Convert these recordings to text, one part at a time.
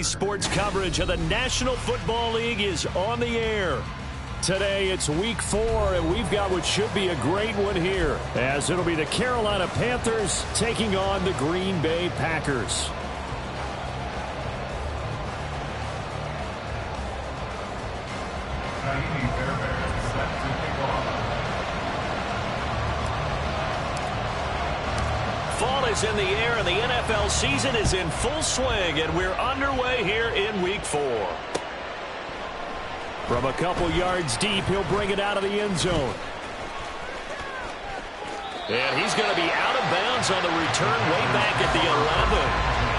Sports coverage of the National Football League is on the air. Today it's week 4, and we've got what should be a great one here, as it'll be the Carolina Panthers taking on the Green Bay Packers. Fall is in the air, and the NFL season is in full swing, and we're underway here in week 4. From a couple yards deep, he'll bring it out of the end zone. And he's going to be out of bounds on the return way back at the 11.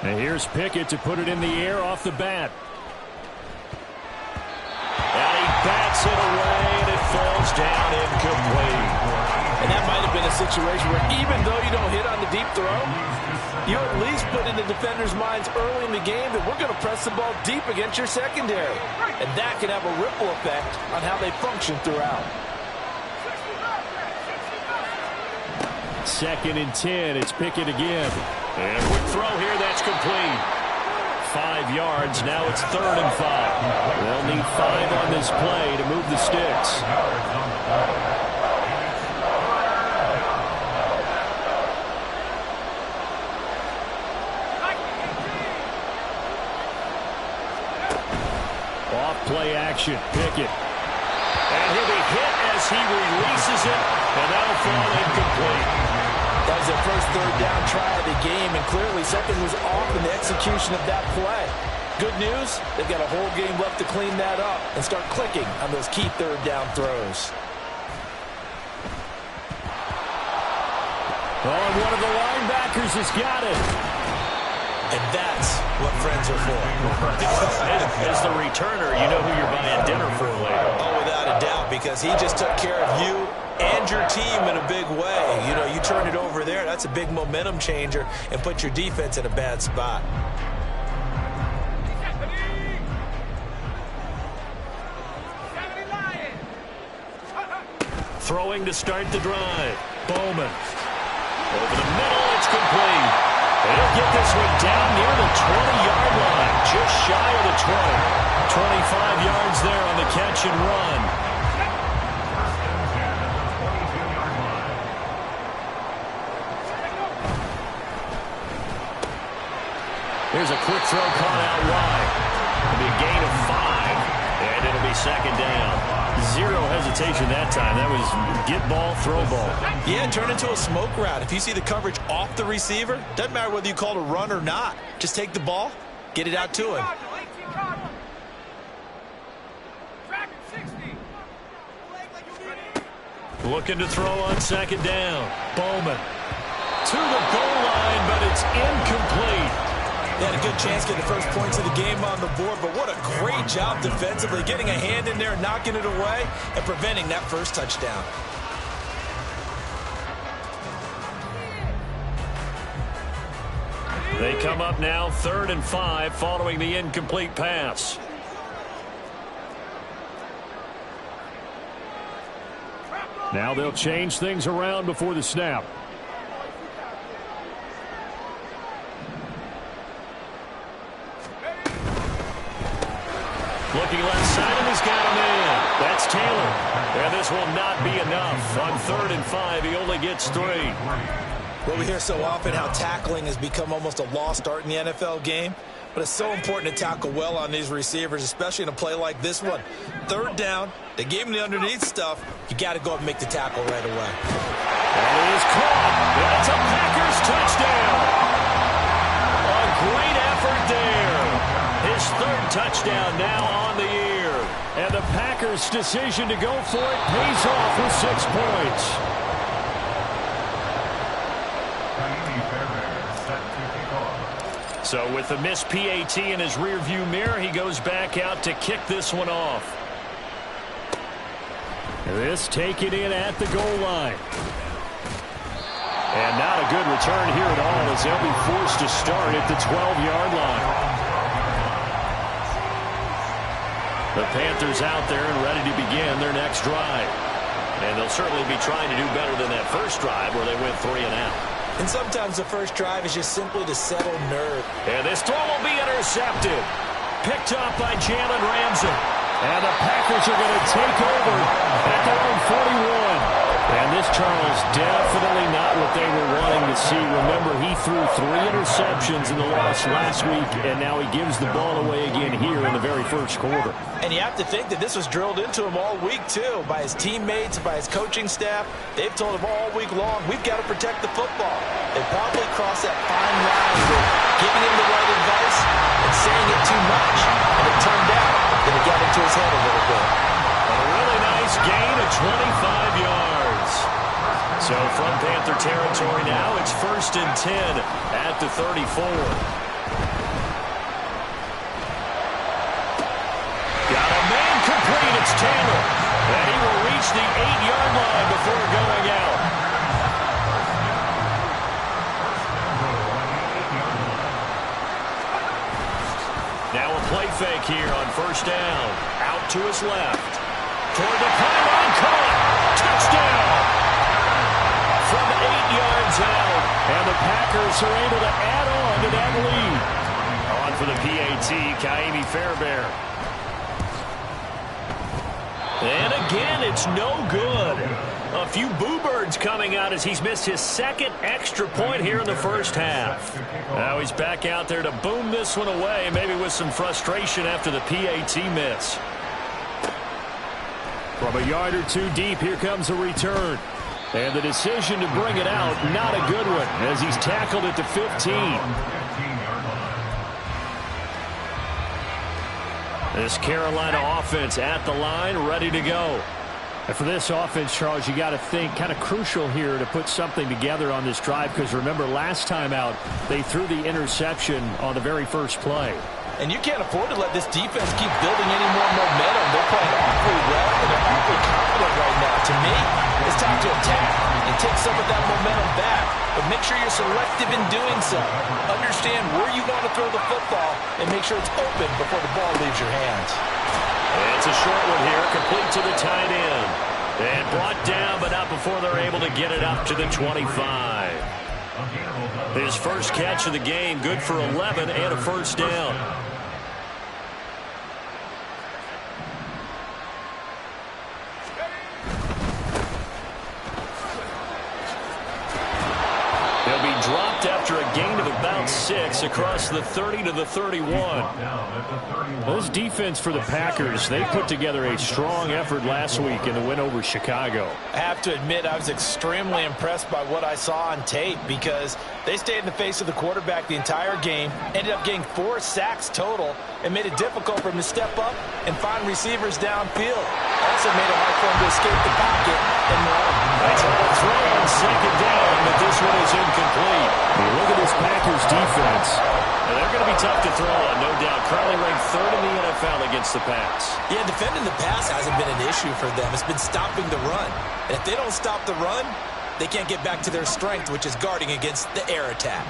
And here's Pickett to put it in the air off the bat. And he bats it away, and it falls down incomplete. And that might have been a situation where even though you don't hit on the deep throw, you at least put in the defender's minds early in the game that we're going to press the ball deep against your secondary. And that can have a ripple effect on how they function throughout. 2nd and 10. It's Pickett again. And quick throw here, that's complete. 5 yards, now it's 3rd and 5. They'll need 5 on this play to move the sticks. Off play action, Pickett. And he'll be hit as he releases it, and that'll fall incomplete. That was their first 3rd down try of the game, and clearly something was off in the execution of that play. Good news, they've got a whole game left to clean that up and start clicking on those key 3rd down throws. Oh, and one of the linebackers has got it. And that's what friends are for. As the returner, you know who you're buying dinner for later. Oh, without a doubt, because he just took care of you and your team in a big way. You know, you turn it over there, that's a big momentum changer, and put your defense in a bad spot. Throwing to start the drive. Bowman. Over the middle, it's complete. He'll get this one down near the 20-yard line, just shy of the 20. 25 yards there on the catch and run. Here's a quick throw caught out wide. It'll be a gain of 5, and it'll be 2nd down. 0 hesitation that time. That was get ball, throw ball. Yeah, turn into a smoke route. If you see the coverage off the receiver, doesn't matter whether you call it a run or not. Just take the ball, get it out to him. Looking to throw on 2nd down. Bowman to the goal line, but it's incomplete. They had a good chance to get the first points of the game on the board, but what a great job defensively, getting a hand in there, knocking it away, and preventing that first touchdown. They come up now 3rd and 5 following the incomplete pass. Now they'll change things around before the snap. Looking left side, and he's got him in. That's Taylor. And this will not be enough. On 3rd and 5, he only gets 3. Well, we hear so often how tackling has become almost a lost art in the NFL game. But it's so important to tackle well on these receivers, especially in a play like this one. 3rd down, they gave him the underneath stuff. You got to go up and make the tackle right away. And it is caught. That's a Packers touchdown. A great effort there. His 3rd touchdown now on the year. And the Packers' decision to go for it pays off with 6 points. So with the missed PAT in his rearview mirror, he goes back out to kick this one off. This taken in at the goal line. And not a good return here at all as they'll be forced to start at the 12-yard line. The Panthers out there and ready to begin their next drive. And they'll certainly be trying to do better than that first drive where they went 3 and out. And sometimes the first drive is just simply to settle nerve. And this throw will be intercepted. Picked up by Jalen Ramsey. And the Packers are going to take over at their own 41. And this, Charles, definitely not what they were wanting to see. Remember, he threw 3 interceptions in the loss last week, and now he gives the ball away again here in the very first quarter. And you have to think that this was drilled into him all week, too, by his teammates, by his coaching staff. They've told him all week long, we've got to protect the football. They probably crossed that fine line with giving him the right advice and saying it too much. And it turned out that it got into his head a little bit. A really nice gain of 25 yards. So from Panther territory now, it's 1st and 10 at the 34. Got a man complete. It's Taylor. And he will reach the 8-yard line before going out. Now a play fake here on 1st down. Out to his left. Toward the pylon, caught. Touchdown. From 8 yards out. And the Packers are able to add on to that lead. On for the PAT, Kaimi Fairbairn. And again, it's no good. A few boo birds coming out as he's missed his 2nd extra point here in the first half. Now he's back out there to boom this one away, maybe with some frustration after the PAT miss. From a yard or 2 deep, here comes a return. And the decision to bring it out, not a good one, as he's tackled it to 15. This Carolina offense at the line, ready to go. And for this offense, Charles, you got to think kind of crucial here to put something together on this drive, because remember, last time out, they threw the interception on the very first play. And you can't afford to let this defense keep building any more momentum. They're playing awfully well, and they're awfully confident right now. To me, it's time to attack and take some of that momentum back. But make sure you're selective in doing so. Understand where you want to throw the football and make sure it's open before the ball leaves your hands. And it's a short one here, complete to the tight end. And brought down, but not before they're able to get it up to the 25. His first catch of the game, good for 11 and a 1st down. He'll be dropped after a gain of about 6 across the 30 to the 31. This defense for the Packers, they put together a strong effort last week in the win over Chicago. I have to admit, I was extremely impressed by what I saw on tape, because they stayed in the face of the quarterback the entire game, ended up getting 4 sacks total, and made it difficult for him to step up and find receivers downfield. Also made it hard for him to escape the pocket and run. That's a throw on 2nd down, but this one is incomplete. Look at this Packers defense. And they're going to be tough to throw on, no doubt. Currently ranked 3rd in the NFL against the pass. Yeah, defending the pass hasn't been an issue for them. It's been stopping the run. And if they don't stop the run, they can't get back to their strength, which is guarding against the air attack.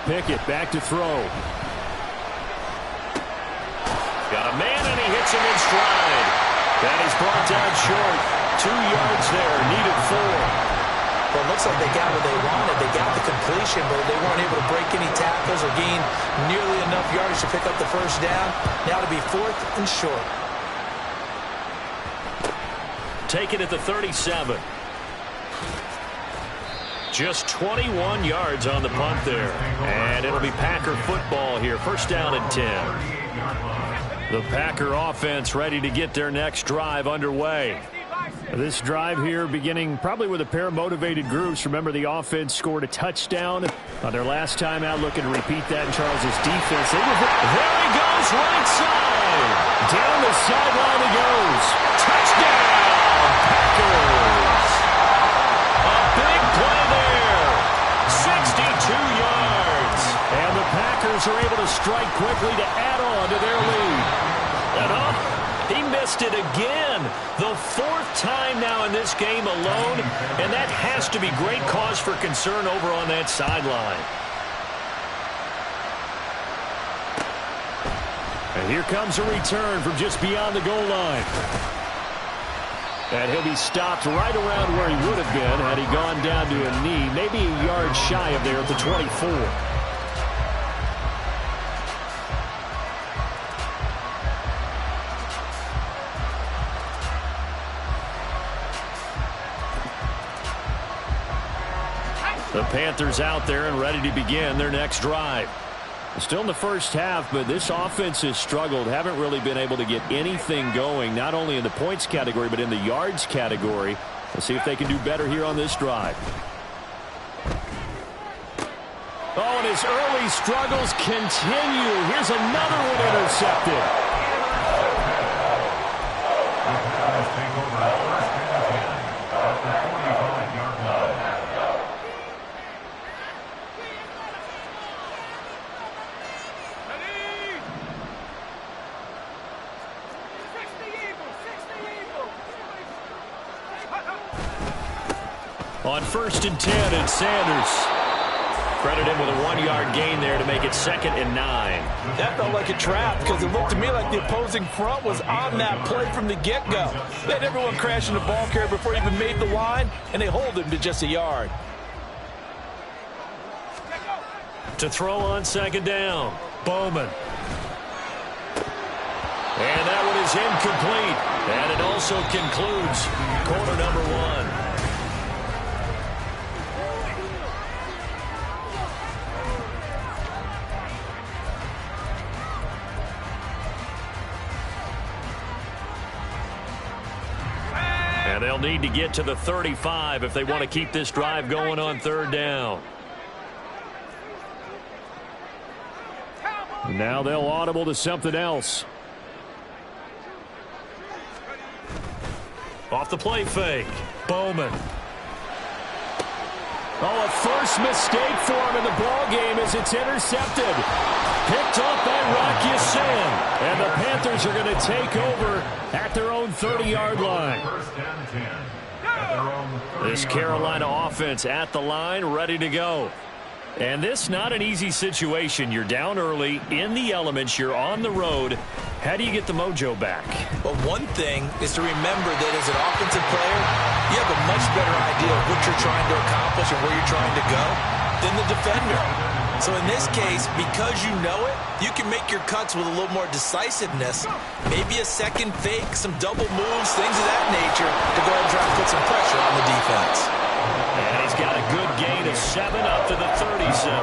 Pickett back to throw. Got a man, and he hits him in stride. That is brought down short. 2 yards there, needed 4. Well, it looks like they got what they wanted. They got the completion, but they weren't able to break any tackles or gain nearly enough yards to pick up the 1st down. Now to be 4th and short. Taken at the 37. Just 21 yards on the punt there. And it'll be Packer football here. 1st down and 10. The Packer offense ready to get their next drive underway. This drive here beginning probably with a pair of motivated groups. Remember, the offense scored a touchdown on their last time out. Looking to repeat that in Charles's defense. There he goes, right side. Down the sideline he goes. Touchdown, Packers. A big play there. 62 yards. And the Packers are able to strike quickly to add on to their lead. And he missed missed it again. The fourth time now in this game alone, and that has to be great cause for concern over on that sideline. And here comes a return from just beyond the goal line. And he'll be stopped right around where he would have been had he gone down to a knee, maybe a yard shy of there at the 24. The Panthers out there and ready to begin their next drive. Still in the first half, but this offense has struggled. Haven't really been able to get anything going, not only in the points category, but in the yards category. Let's see if they can do better here on this drive. Oh, and his early struggles continue. Here's another one intercepted. On 1st and 10, it's Sanders. Credit him with a 1-yard gain there to make it 2nd and 9. That felt like a trap because it looked to me like the opposing front was on that play from the get-go. They had everyone crashing the ball carrier before he even made the line, and they hold him to just a yard. To throw on 2nd down, Bowman. And that one is incomplete. And it also concludes quarter number 1. And they'll need to get to the 35 if they want to keep this drive going on 3rd down. Now they'll audible to something else. Off the play fake, Bowman. Oh, a first mistake for him in the ball game as it's intercepted. Picked off by Rocky Sin. And the Panthers are going to take over at their own 30-yard line. This Carolina offense at the line, ready to go. And this not an easy situation. You're down early, in the elements, you're on the road. How do you get the mojo back? Well, one thing is to remember that as an offensive player, you have a much better idea of what you're trying to accomplish and where you're trying to go than the defender. So in this case, because you know it, you can make your cuts with a little more decisiveness. Maybe a second fake, some double moves, things of that nature to go ahead and try to put some pressure on the defense. And he's got a good gain of 7 up to the 37.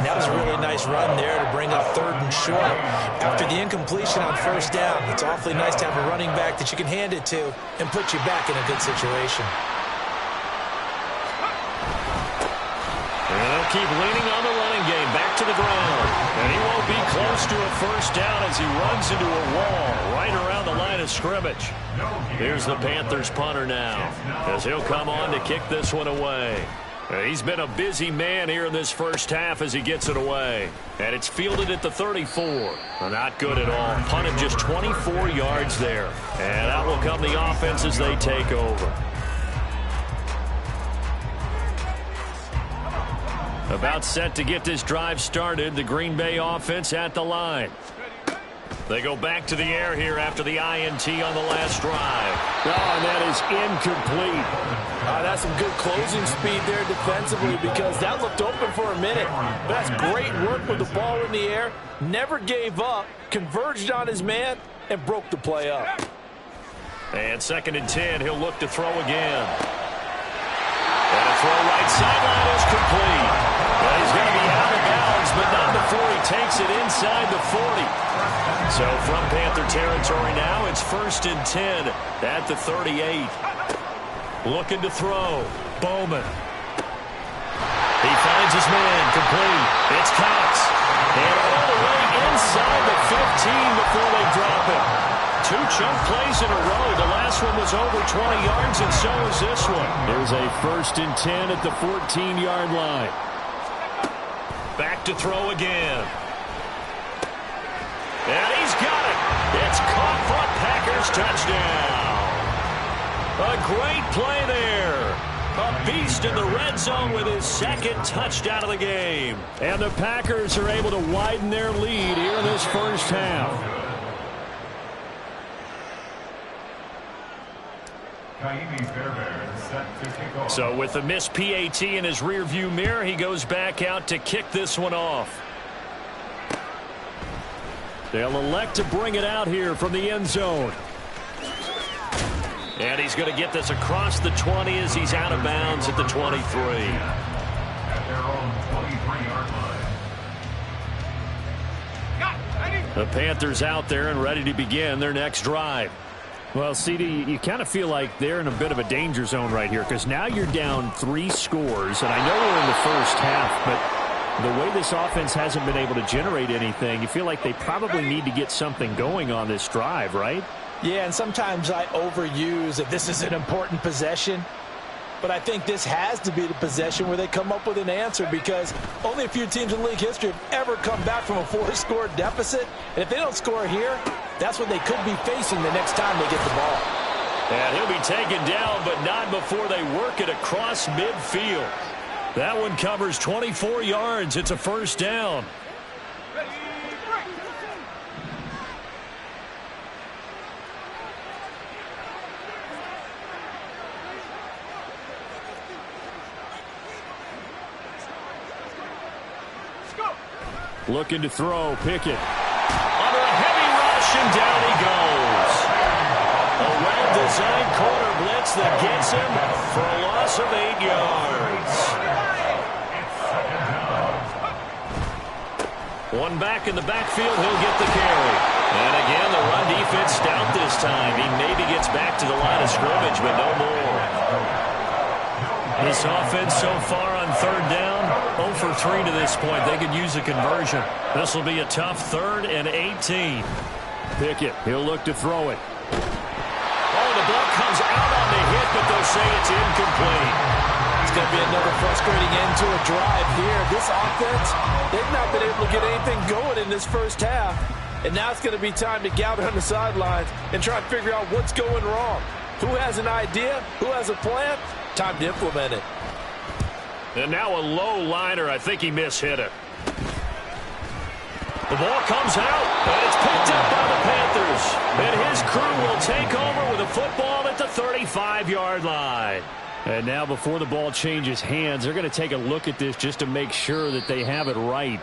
That was a really nice run there to bring up 3rd and short. After the incompletion on 1st down, it's awfully nice to have a running back that you can hand it to and put you back in a good situation. And they'll keep leaning on the running game back to the ground. And he won't be close to a 1st down as he runs into a wall right around the line of scrimmage. Here's the Panthers punter now as he'll come on to kick this one away. He's been a busy man here in this first half as he gets it away. And it's fielded at the 34. Not good at all. Punted just 24 yards there. And out will come the offense as they take over. About set to get this drive started. The Green Bay offense at the line. They go back to the air here after the INT on the last drive. Oh, and that is incomplete. That's some good closing speed there defensively because that looked open for a minute. But that's great work with the ball in the air. Never gave up, converged on his man, and broke the play up. And 2nd and 10, he'll look to throw again. And a throw right sideline is complete. Well, he's going to be out of bounds, but not before he takes it inside the 40. So from Panther territory now, it's 1st and 10 at the 38. Looking to throw. Bowman. He finds his man. Complete. It's Cox. And all the way inside the 15 before they drop it. 2 chunk plays in a row. The last one was over 20 yards, and so is this one. Here's a 1st and 10 at the 14-yard line. Back to throw again. And he's got it. It's caught front pass Packers touchdown. A great play there. A beast in the red zone with his second touchdown of the game. And the Packers are able to widen their lead here in this first half. So with the missed PAT in his rearview mirror, he goes back out to kick this one off. They'll elect to bring it out here from the end zone. And he's going to get this across the 20 as he's out of bounds at the 23. The Panthers out there and ready to begin their next drive. Well, CD, you kind of feel like they're in a bit of a danger zone right here because now you're down 3 scores, and I know we're in the first half, but the way this offense hasn't been able to generate anything, you feel like they probably need to get something going on this drive, right? Yeah, and sometimes I overuse that this is an important possession, but I think this has to be the possession where they come up with an answer because only a few teams in league history have ever come back from a 4-score deficit, and if they don't score here, that's what they could be facing the next time they get the ball. And he'll be taken down, but not before they work it across midfield. That one covers 24 yards. It's a first down. Looking to throw, Pickett. Under a heavy rush, and down he goes. A well-designed corner blitz that gets him for a loss of 8 yards. One back in the backfield, he'll get the carry. And again, the run defense stout this time. He maybe gets back to the line of scrimmage, but no more. This offense so far on third down, 0 for 3 to this point. They could use a conversion. This will be a tough 3rd and 18. Pickett, he'll look to throw it. Oh, the ball comes out on the hit, but they'll say it's incomplete. It's going to be another frustrating end to a drive here. This offense, they've not been able to get anything going in this first half. And now it's going to be time to gather on the sidelines and try to figure out what's going wrong. Who has an idea? Who has a plan? Time to implement it. And now a low liner. I think he mishit it. The ball comes out, and it's picked up by the Panthers. And his crew will take over with a football at the 35-yard line. And now before the ball changes hands, they're going to take a look at this just to make sure that they have it right.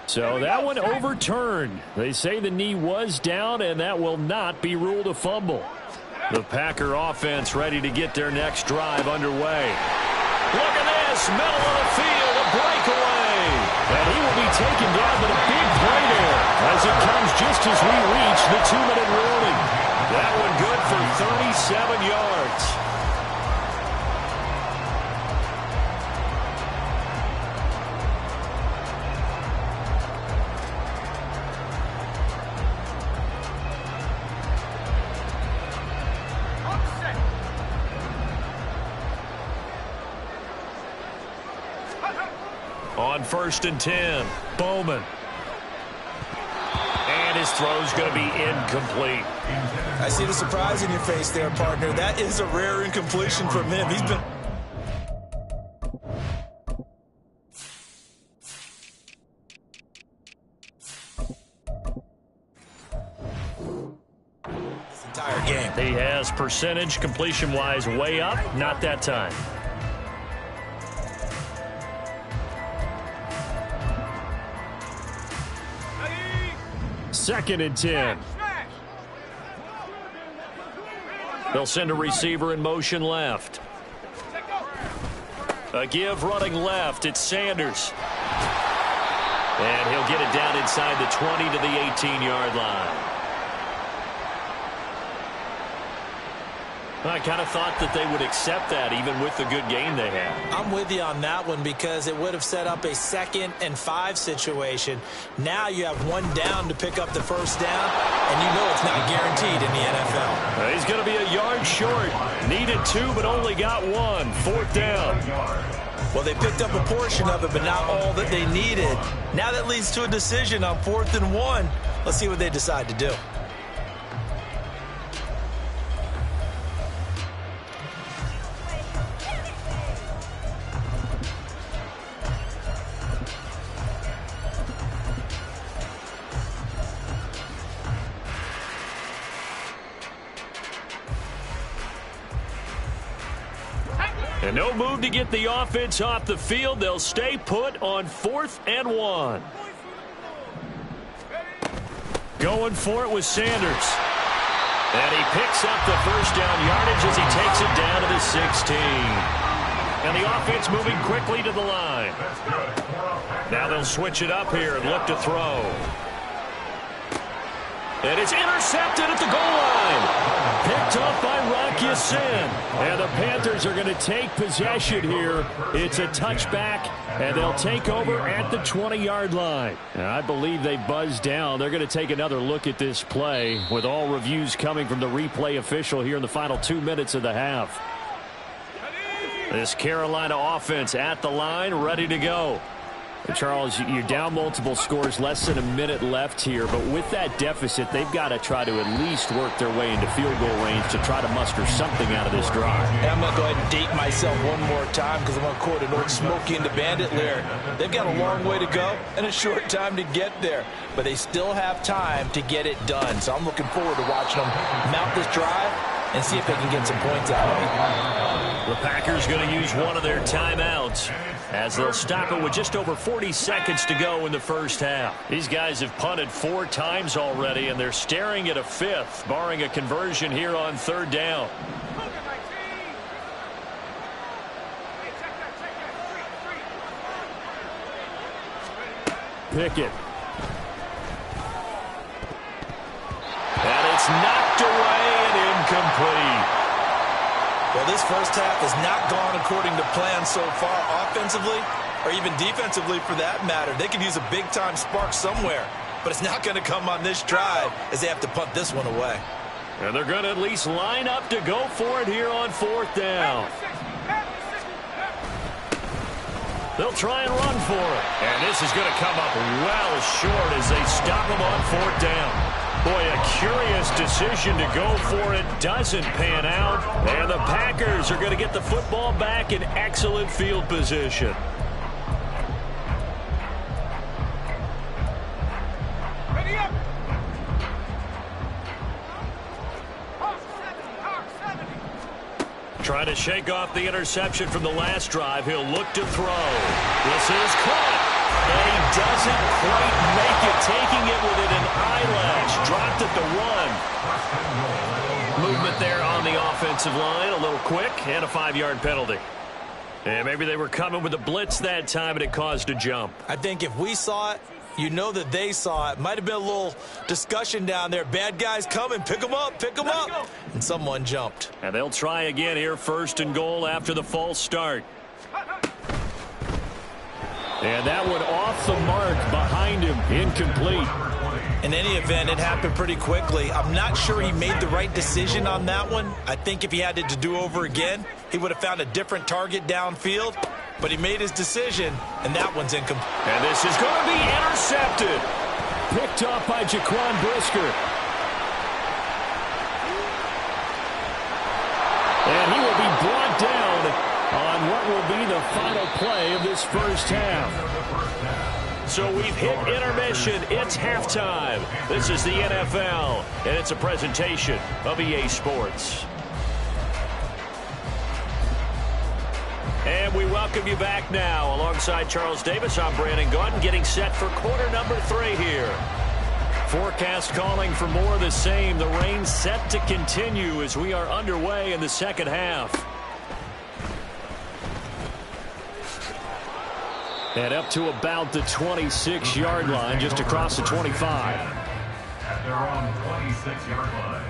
So that one overturned. They say the knee was down, and that will not be ruled a fumble. The Packer offense ready to get their next drive underway. Look at this, middle of the field, a breakaway. And he will be taken down, but a big play there as it comes just as we reach the 2-minute warning. That one good for 37 yards. On 1st and 10, Bowman. And his throw's going to be incomplete. I see the surprise in your face there, partner. That is a rare incompletion from him. He's been... this entire game. He has percentage completion-wise way up. Not that time. 2nd and 10. They'll send a receiver in motion left. A give running left. It's Sanders. And he'll get it down inside the 20 to the 18-yard line. I kind of thought that they would accept that even with the good game they had. I'm with you on that one because it would have set up a 2nd and 5 situation. Now you have 1 down to pick up the first down, and you know it's not guaranteed in the NFL. He's going to be a yard short. Needed 2, but only got 1. 4th down. Well, they picked up a portion of it, but not all that they needed. Now that leads to a decision on 4th and 1. Let's see what they decide to do. And no move to get the offense off the field. They'll stay put on 4th and 1. Going for it with Sanders. And he picks up the first down yardage as he takes it down to the 16. And the offense moving quickly to the line. Now they'll switch it up here and look to throw. And it's intercepted at the goal line. Picked up by Rocky Sin. And the Panthers are going to take possession here. It's a touchback, and they'll take over at the 20-yard line. And I believe they buzzed down. They're going to take another look at this play with all reviews coming from the replay official here in the final 2 minutes of the half. This Carolina offense at the line, ready to go. Charles, you're down multiple scores, less than a minute left here, but with that deficit, they've got to try to at least work their way into field goal range to try to muster something out of this drive. And I'm going to go ahead and date myself one more time because I'm going to quote an old Smokey and the Bandit lyric. They've got a long way to go and a short time to get there, but they still have time to get it done. So I'm looking forward to watching them mount this drive and see if they can get some points out of it. The Packers going to use one of their timeouts as they'll stop it with just over 40 seconds to go in the first half. These guys have punted 4 times already, and they're staring at a 5th, barring a conversion here on 3rd down. Pickett. And it's knocked away and incomplete. Well, this first half has not gone according to plan so far, offensively or even defensively for that matter. They could use a big-time spark somewhere, but it's not going to come on this drive as they have to punt this one away. And they're going to at least line up to go for it here on 4th down. They'll try and run for it. And this is going to come up well short as they stop him on 4th down. Boy, a curious decision to go for it. Doesn't pan out. And the Packers are going to get the football back in excellent field position. Ready up. Trying to shake off the interception from the last drive. He'll look to throw. This is caught. And he doesn't quite make it, taking it within an eyelash. Dropped at the 1. Movement there on the offensive line, a little quick, and a 5-yard penalty. And maybe they were coming with a blitz that time, and it caused a jump. I think if we saw it, you know that they saw it. Might have been a little discussion down there. Bad guys coming, pick them up, pick them up. And someone jumped. And they'll try again here, 1st and goal after the false start. And that one off the mark behind him, incomplete. In any event, it happened pretty quickly. I'm not sure he made the right decision on that one. I think if he had it to do over again, he would have found a different target downfield. But he made his decision, and that one's incomplete. And this is going to be intercepted. Picked off by Jaquan Brisker. And he will be brought down on what will be the final play of this first half. So we've hit intermission. It's halftime. This is the NFL, and it's a presentation of EA Sports. And we welcome you back now. Alongside Charles Davis, I'm Brandon Gaudin, getting set for quarter number 3 here. Forecast calling for more of the same. The rain set to continue as we are underway in the second half. And up to about the 26-yard line, just across the 25. They're on the 26-yard line.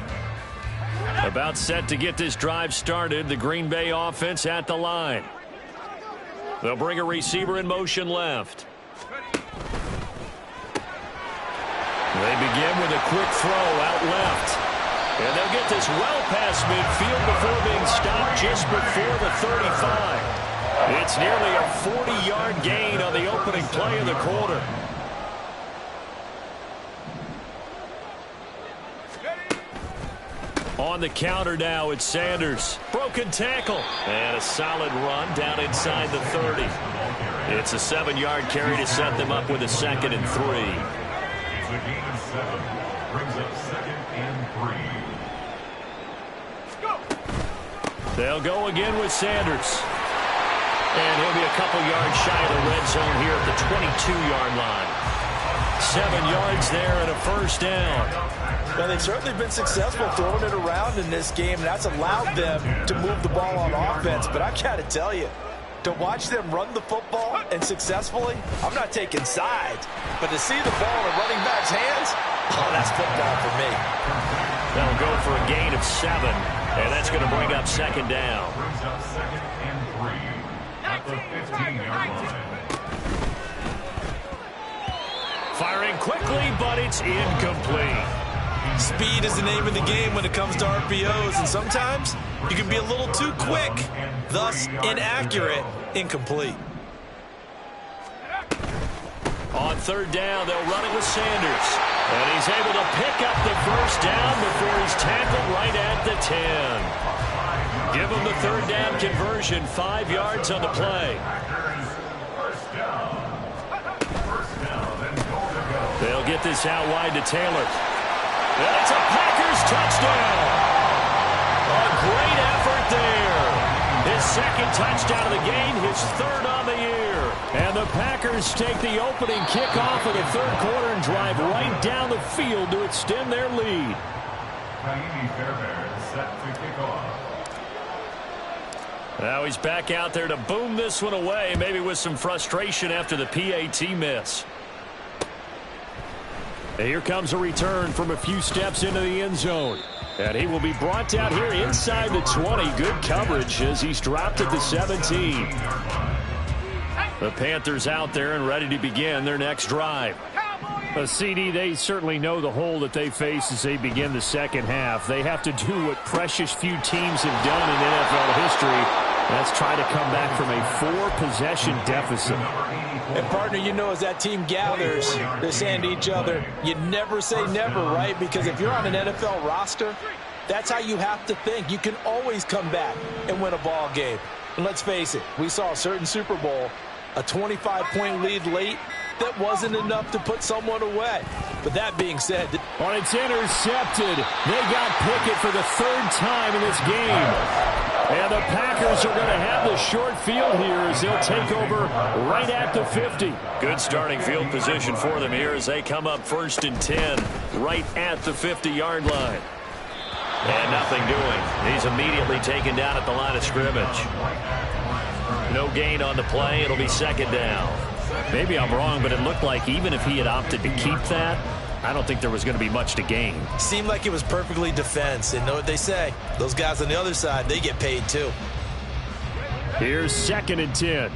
About set to get this drive started. The Green Bay offense at the line. They'll bring a receiver in motion left. They begin with a quick throw out left. And they'll get this well past midfield before being stopped just before the 35. It's nearly a 40-yard gain on the opening play of the quarter. On the counter now, it's Sanders. Broken tackle. And a solid run down inside the 30. It's a 7-yard carry to set them up with a 2nd and 3. It's a gain of 7. Brings up 2nd and 3. They'll go again with Sanders. And he'll be a couple yards shy of the red zone here at the 22-yard line. 7 yards there and a first down. Well, they've certainly been successful throwing it around in this game, and that's allowed them to move the ball on offense. But I got to tell you, to watch them run the football and successfully, I'm not taking sides. But to see the ball in a running back's hands, oh, that's football for me. They'll go for a gain of 7, and that's going to bring up 2nd down. Brings up 2nd and 3 at the 15-yard line. Firing quickly, but it's incomplete. Speed is the name of the game when it comes to RPOs, and sometimes you can be a little too quick, thus inaccurate, incomplete. On 3rd down, they'll run it with Sanders. And he's able to pick up the first down before he's tackled right at the 10. Give him the 3rd down conversion, 5 yards on the play. They'll get this out wide to Taylor. And it's a Packers touchdown. A great effort there. His 2nd touchdown of the game, his 3rd on the year. And the Packers take the opening kickoff of the 3rd quarter and drive right down the field to extend their lead. Set to kick off. Now he's back out there to boom this one away, maybe with some frustration after the PAT miss. And here comes a return from a few steps into the end zone. And he will be brought down here inside the 20. Good coverage as he's dropped at the 17. The Panthers out there and ready to begin their next drive. CD, they certainly know the hole that they face as they begin the 2nd half. They have to do what precious few teams have done in NFL history. That's try to come back from a 4-possession deficit. And, partner, you know as that team gathers, they're saying to each other, you never say never, right? Because if you're on an NFL roster, that's how you have to think. You can always come back and win a ball game. And let's face it, we saw a certain Super Bowl, a 25-point lead late, that wasn't enough to put someone away. But that being said, it's intercepted. They got Pickett for the 3rd time in this game. And the Packers are going to have the short field here as they'll take over right at the 50. Good starting field position for them here as they come up 1st and 10 right at the 50-yard line. And nothing doing. He's immediately taken down at the line of scrimmage. No gain on the play. It'll be 2nd down. Maybe I'm wrong, but it looked like even if he had opted to keep that, I don't think there was going to be much to gain. Seemed like it was perfectly defense. And know what they say? Those guys on the other side, they get paid too. Here's 2nd and 10.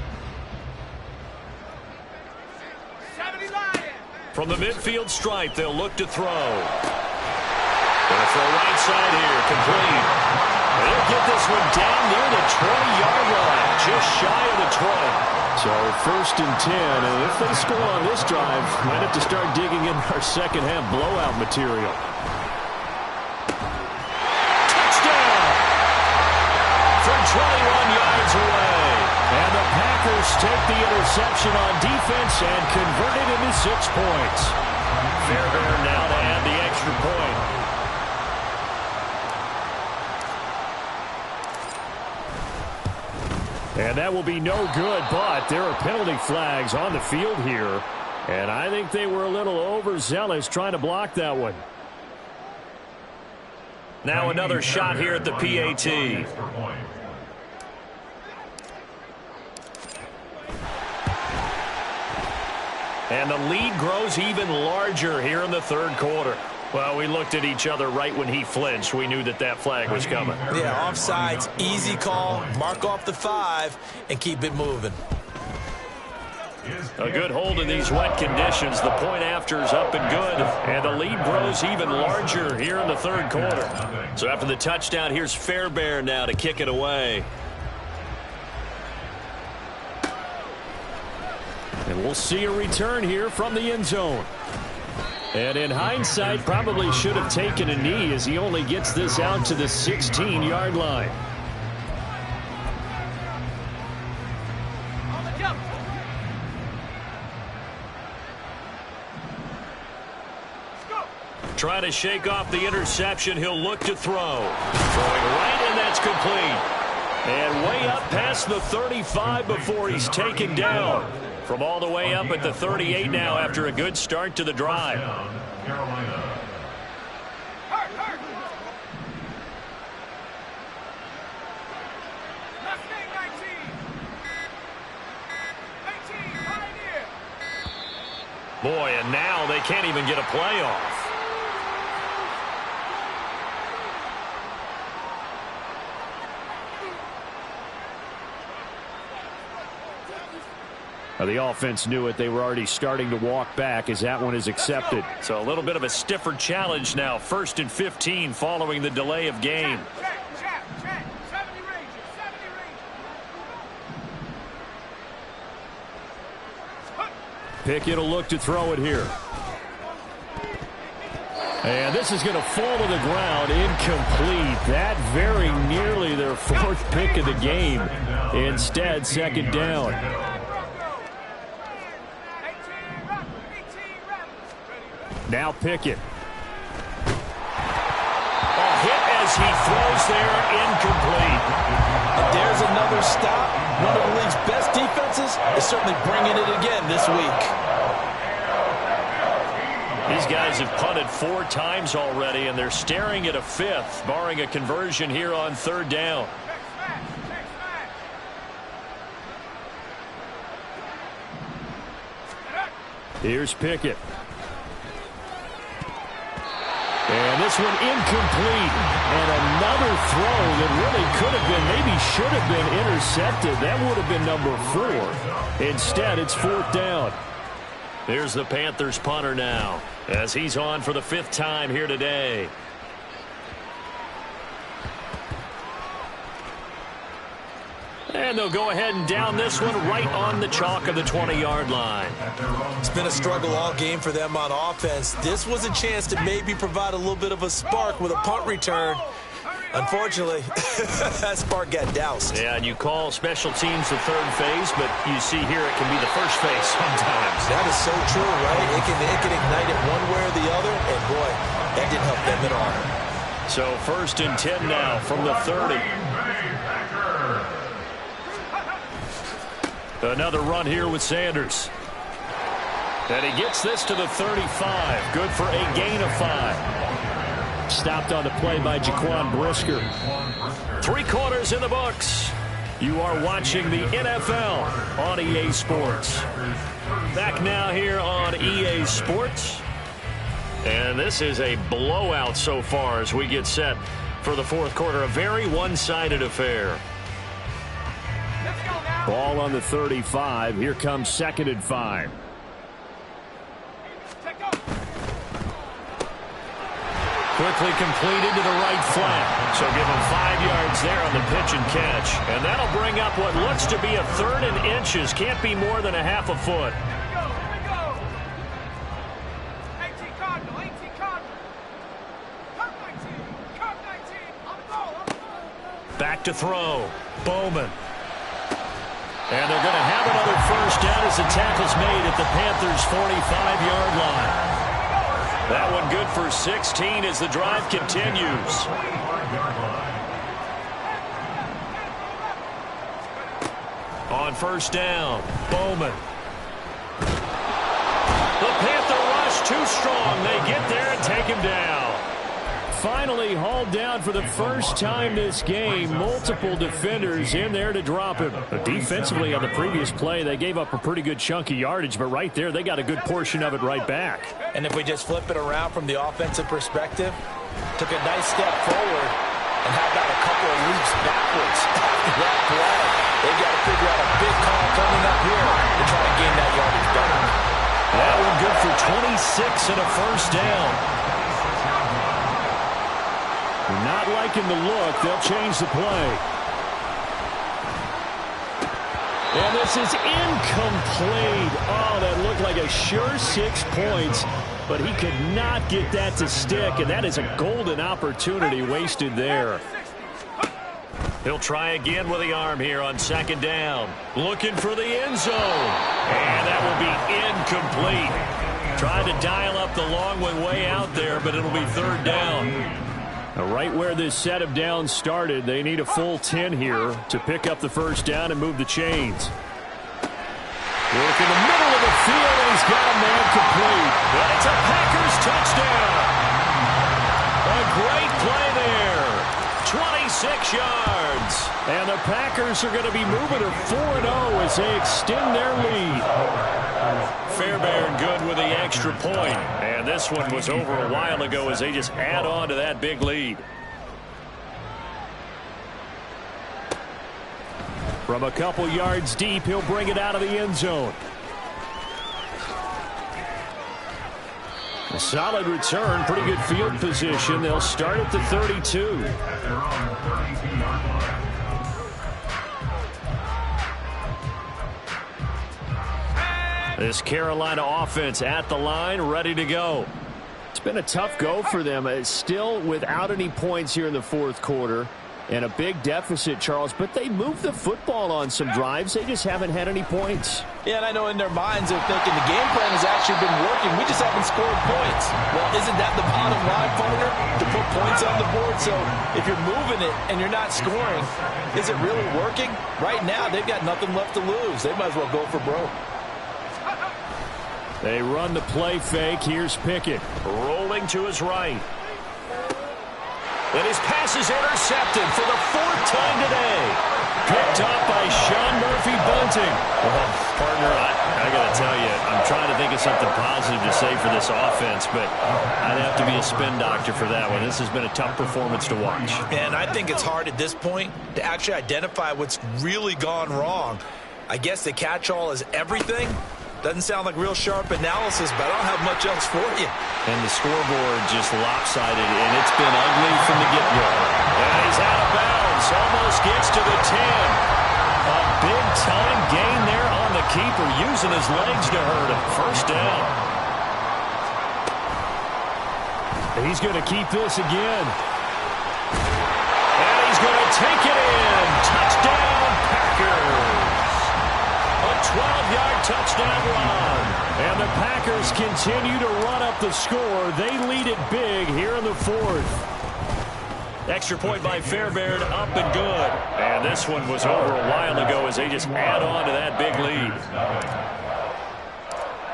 From the midfield stripe, they'll look to throw. Going to throw right side here, complete. They'll get this one down near the 20-yard line, just shy of the 20. So 1st and 10, and if they score on this drive, might have to start digging in our 2nd half blowout material. Touchdown! From 21 yards away. And the Packers take the interception on defense and convert it into 6 points. Fairbairn now to add the extra point. And that will be no good, but there are penalty flags on the field here. And I think they were a little overzealous trying to block that one. Now another shot here at the PAT. And the lead grows even larger here in the 3rd quarter. Well, we looked at each other right when he flinched. We knew that that flag was coming. Yeah, offsides, easy call, mark off the 5, and keep it moving. A good hold in these wet conditions. The point after is up and good, and the lead grows even larger here in the 3rd quarter. So after the touchdown, here's Fairbairn now to kick it away. We'll see a return here from the end zone. And in hindsight, probably should have taken a knee as he only gets this out to the 16-yard line. Trying to shake off the interception. He'll look to throw. Throwing right, and that's complete. And way up past the 35 before he's taken down. From all the way up at the 38 now after a good start to the drive. Carolina. Boy, and now they can't even get a play off. The offense knew it. They were already starting to walk back as that one is accepted. So a little bit of a stiffer challenge now. 1st and 15 following the delay of game. Pickett will look to throw it here. And this is going to fall to the ground. Incomplete. That very nearly their 4th pick of the game. Instead, 2nd down. Now Pickett. A hit as he throws there, incomplete. And there's another stop. One of the league's best defenses is certainly bringing it again this week. These guys have punted 4 times already, and they're staring at a 5th, barring a conversion here on 3rd down. Here's Pickett. And this one incomplete. And another throw that really could have been, maybe should have been intercepted. That would have been number 4. Instead, it's 4th down. There's the Panthers punter now as he's on for the 5th time here today. And they'll go ahead and down this one right on the chalk of the 20-yard line. It's been a struggle all game for them on offense. This was a chance to maybe provide a little bit of a spark with a punt return. Unfortunately, that spark got doused. Yeah, and you call special teams the 3rd phase, but you see here it can be the 1st phase sometimes. That is so true, right? It can ignite it one way or the other, and boy, that didn't help them at all. So 1st and 10 now from the 30. Another run here with Sanders. And he gets this to the 35. Good for a gain of 5. Stopped on the play by Jaquan Brisker. 3 quarters in the books. You are watching the NFL on EA Sports. Back now here on EA Sports. And this is a blowout so far as we get set for the 4th quarter. A very one-sided affair. Ball on the 35. Here comes 2nd and 5. Quickly completed to the right flat. So give him 5 yards there on the pitch and catch. And that'll bring up what looks to be a 3rd and inches. Can't be more than a half a foot. Back to throw. Bowman. And they're going to have another 1st down as the tackle's made at the Panthers' 45-yard line. That one good for 16 as the drive continues. On 1st down, Bowman. The Panther rush too strong. They get there and take him down. Finally hauled down for the 1st time this game. Multiple defenders in there to drop him. But defensively on the previous play, they gave up a pretty good chunk of yardage. But right there, they got a good portion of it right back. And if we just flip it around from the offensive perspective, took a nice step forward, and how about a couple of leaps backwards after that play? They got to figure out a big call coming up here to try to gain that yardage back. That one good for 26 and a 1st down. Not liking the look. They'll change the play. And this is incomplete. Oh, that looked like a sure 6 points, but he could not get that to stick, and that is a golden opportunity wasted there. He'll try again with the arm here on 2nd down. Looking for the end zone. And that will be incomplete. Tried to dial up the long one way out there, but it'll be 3rd down. Now, right where this set of downs started, they need a full 10 here to pick up the 1st down and move the chains. Work in the middle of the field, and he's got a man complete. And it's a Packers touchdown. A great play there. 26 yards. And the Packers are going to be moving to 4-0 as they extend their lead. Fairbairn good with the extra point. And this one was over a while ago as they just add on to that big lead. From a couple yards deep, he'll bring it out of the end zone. A solid return, pretty good field position. They'll start at the 32. This Carolina offense at the line, ready to go. It's been a tough go for them. It's still without any points here in the 4th quarter. And a big deficit, Charles, but they moved the football on some drives. They just haven't had any points. Yeah, and I know in their minds they're thinking the game plan has actually been working. We just haven't scored points. Well, isn't that the bottom line, partner? To put points on the board. So if you're moving it and you're not scoring, is it really working? Right now, they've got nothing left to lose. They might as well go for broke. They run the play fake. Here's Pickett. Rolling to his right. And his pass is intercepted for the 4th time today. Picked up by Sean Murphy-Bunting. Well, partner, I got to tell you, I'm trying to think of something positive to say for this offense, but I'd have to be a spin doctor for that one. This has been a tough performance to watch. And I think it's hard at this point to actually identify what's really gone wrong. I guess the catch-all is everything. Doesn't sound like real sharp analysis, but I don't have much else for you. And the scoreboard just lopsided, and it's been ugly from the get-go. And he's out of bounds, almost gets to the 10. A big-time gain there on the keeper, using his legs to hurt him. 1st down. He's going to keep this again. And he's going to take it in. Touchdown, Packers. A 12-yard touchdown run. And the Packers continue to run up the score. They lead it big here in the 4th. Extra point by Fairbairn, up and good. And this one was over a while ago as they just add on to that big lead.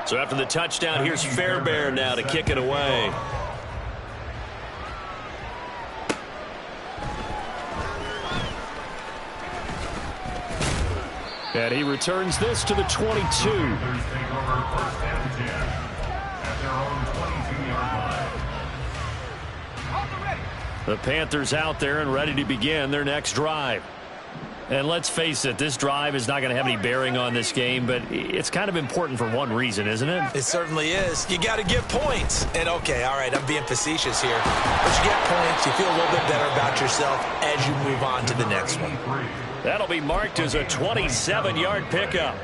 So after the touchdown, here's Fairbairn now to kick it away. And he returns this to the 22. The Panthers out there and ready to begin their next drive. And let's face it, this drive is not going to have any bearing on this game, but it's kind of important for one reason, isn't it? It certainly is. You got to get points. And, okay, all right, I'm being facetious here. But you get points, you feel a little bit better about yourself as you move on to the next one. That'll be marked as a 27-yard pickup.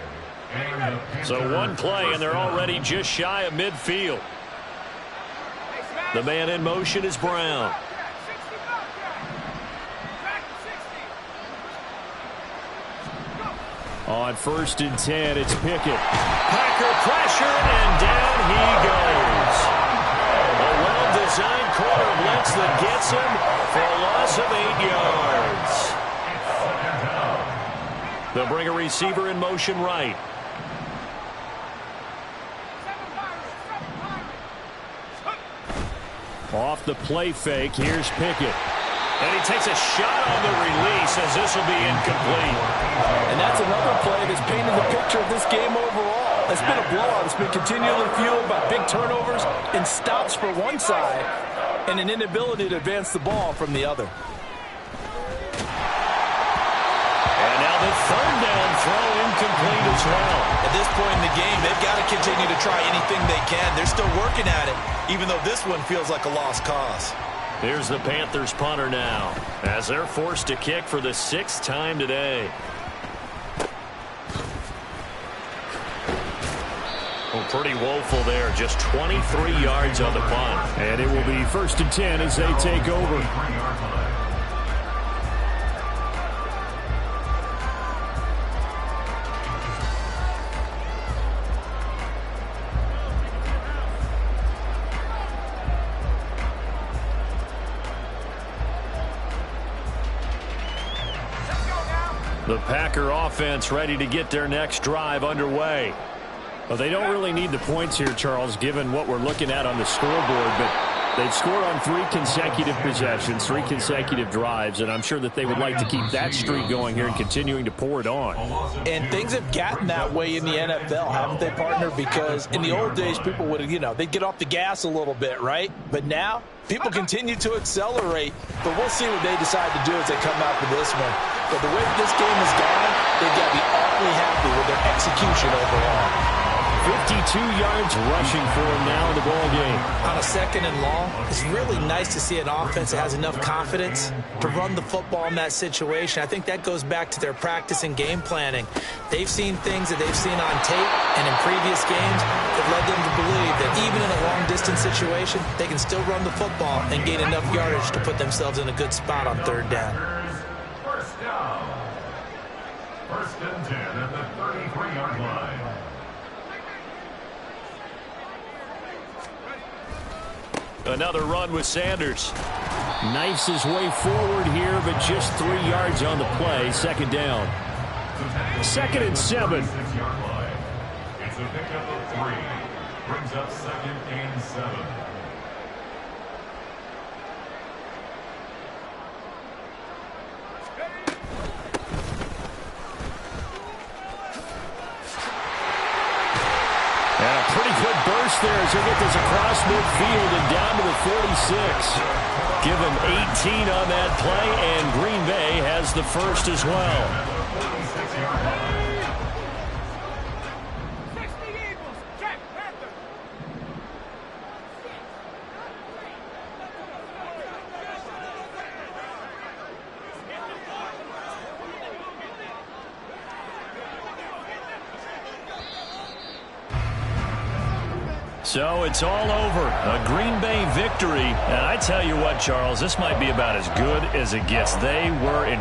So one play, and they're already just shy of midfield. The man in motion is Brown. On 1st and 10, it's Pickett. Packer pressure, and down he goes. A well-designed corner blitz that gets him for a loss of 8 yards. They'll bring a receiver in motion right. Off the play fake, here's Pickett. And he takes a shot on the release as this will be incomplete. And that's another play that's painted the picture of this game overall. It's been a blowout. It's been continually fueled by big turnovers and stops for one side and an inability to advance the ball from the other. And now the 3rd down throw incomplete as well. At this point in the game, they've got to continue to try anything they can. They're still working at it, even though this one feels like a lost cause. Here's the Panthers punter now, as they're forced to kick for the 6th time today. Well, pretty woeful there. Just 23 yards on the punt. And it will be 1st and 10 as they take over. The Packer offense ready to get their next drive underway. Well, they don't really need the points here, Charles, given what we're looking at on the scoreboard, but they've scored on 3 consecutive possessions, 3 consecutive drives, and I'm sure that they would like to keep that streak going here and continuing to pour it on. And things have gotten that way in the NFL, haven't they, partner? Because in the old days, people would have, they'd get off the gas a little bit, right? But now, people continue to accelerate, but we'll see what they decide to do as they come out for this one. But the way this game has gone, they've got to be awfully happy with their execution overall. 52 yards rushing for him now in the ball game. On a 2nd and long, it's really nice to see an offense that has enough confidence to run the football in that situation. I think that goes back to their practice and game planning. They've seen things that they've seen on tape and in previous games that led them to believe that even in a long-distance situation, they can still run the football and gain enough yardage to put themselves in a good spot on 3rd down. First down. 1st and 10 at the 33-yard line. Another run with Sanders. Knifes his way forward here, but just 3 yards on the play. 2nd down. 2nd and 7. 6-yard line. It's a pickup of 3. Brings up 2nd and 7. And a pretty good burst there as he'll get this across midfield and down to the 46. Give him 18 on that play, and Green Bay has the first as well. 46-yard line. 60 Eagles. Check. Panther. So it's all over. A Green Bay victory. And I tell you what, Charles, this might be about as good as it gets. They were incredible.